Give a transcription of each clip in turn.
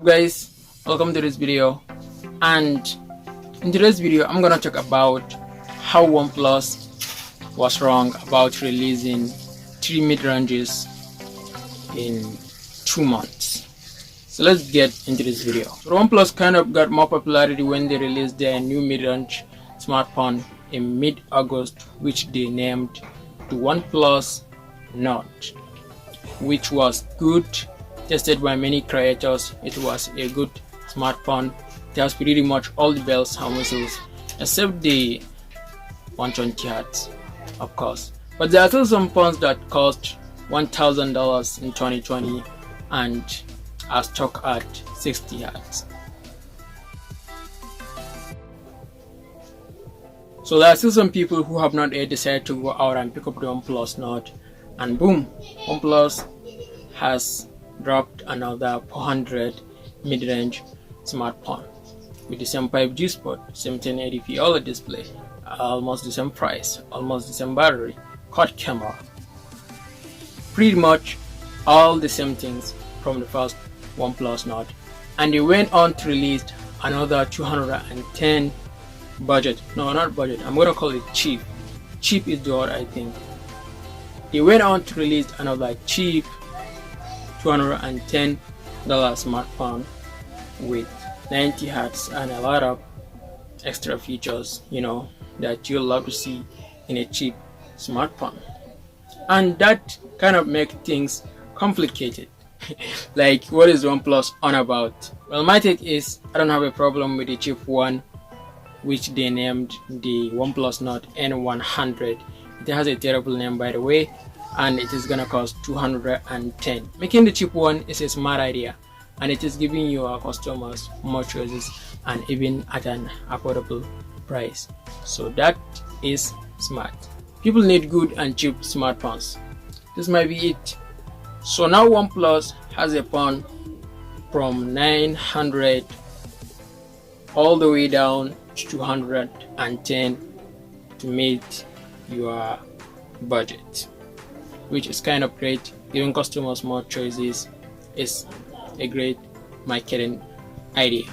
Guys, welcome to this video, and in today's video I'm gonna talk about how OnePlus was wrong about releasing 3 mid-ranges in 2 months. So let's get into this video. So OnePlus kind of got more popularity when they released their new mid-range smartphone in mid-August, which they named the OnePlus Nord, which was good. Tested by many creators, it was a good smartphone. It has pretty much all the bells and whistles except the 120Hz, of course. But there are still some phones that cost $1,000 in 2020 and are stuck at 60Hz. So there are still some people who have not yet decided to go out and pick up the OnePlus Nord, and boom, OnePlus has dropped another 400 mid-range smartphone with the same 5G spot, same 1080p OLED display, almost the same price, almost the same battery, quad camera, pretty much all the same things from the first OnePlus Nord. And they went on to release another 210 budget, no, not budget, I'm gonna call it cheap is the word, I think. They went on to release another cheap $210 smartphone with 90Hz and a lot of extra features, that you'll love to see in a cheap smartphone. And that kind of makes things complicated. Like, what is OnePlus on about? Well, my take is I don't have a problem with the cheap one, which they named the OnePlus Nord N100. It has a terrible name, by the way, and it is gonna cost $210. Making the cheap one is a smart idea, and it is giving your customers more choices and even at an affordable price. So that is smart. People need good and cheap smartphones. This might be it. So now OnePlus has a phone from 900 all the way down to 210 to meet your budget, which is kind of great. Giving customers more choices is a great marketing idea.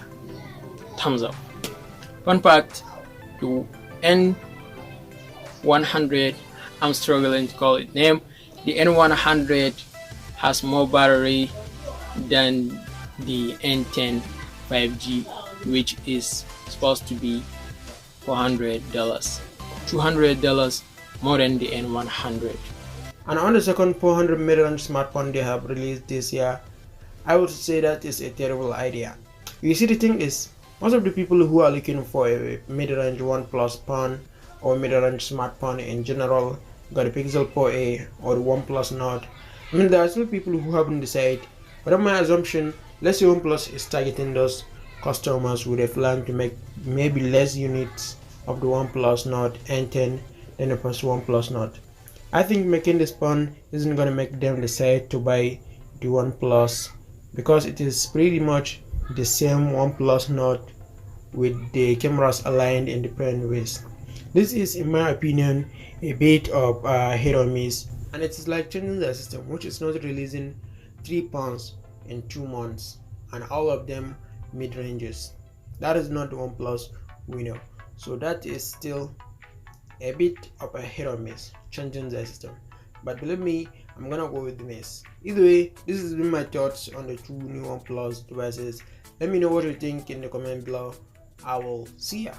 Thumbs up. Fun fact, the N100, I'm struggling to call it name, the N100 has more battery than the N10 5G, which is supposed to be $400, $200 more than the N100. And on the second 400 mid-range smartphone they have released this year, I would say that is a terrible idea. You see, the thing is, most of the people who are looking for a mid-range OnePlus phone or mid-range smartphone in general got a Pixel 4a or the OnePlus Nord. I mean, there are still people who haven't decided, but on my assumption, let's say OnePlus is targeting those customers with a plan to make maybe less units of the OnePlus Nord N10 than the first OnePlus Nord. I think making this phone isn't going to make them decide to buy the OnePlus, because it is pretty much the same OnePlus Nord with the cameras aligned in different ways. This is, in my opinion, a bit of hit or miss, and it is like changing the system, which is not releasing 3 phones in 2 months and all of them mid-ranges. That is not the OnePlus we know. So that is still a bit of a hit or miss, changing the system. But believe me, I'm gonna go with the miss. Either way, this has been my thoughts on the 2 new OnePlus devices. Let me know what you think in the comment below. I will see ya.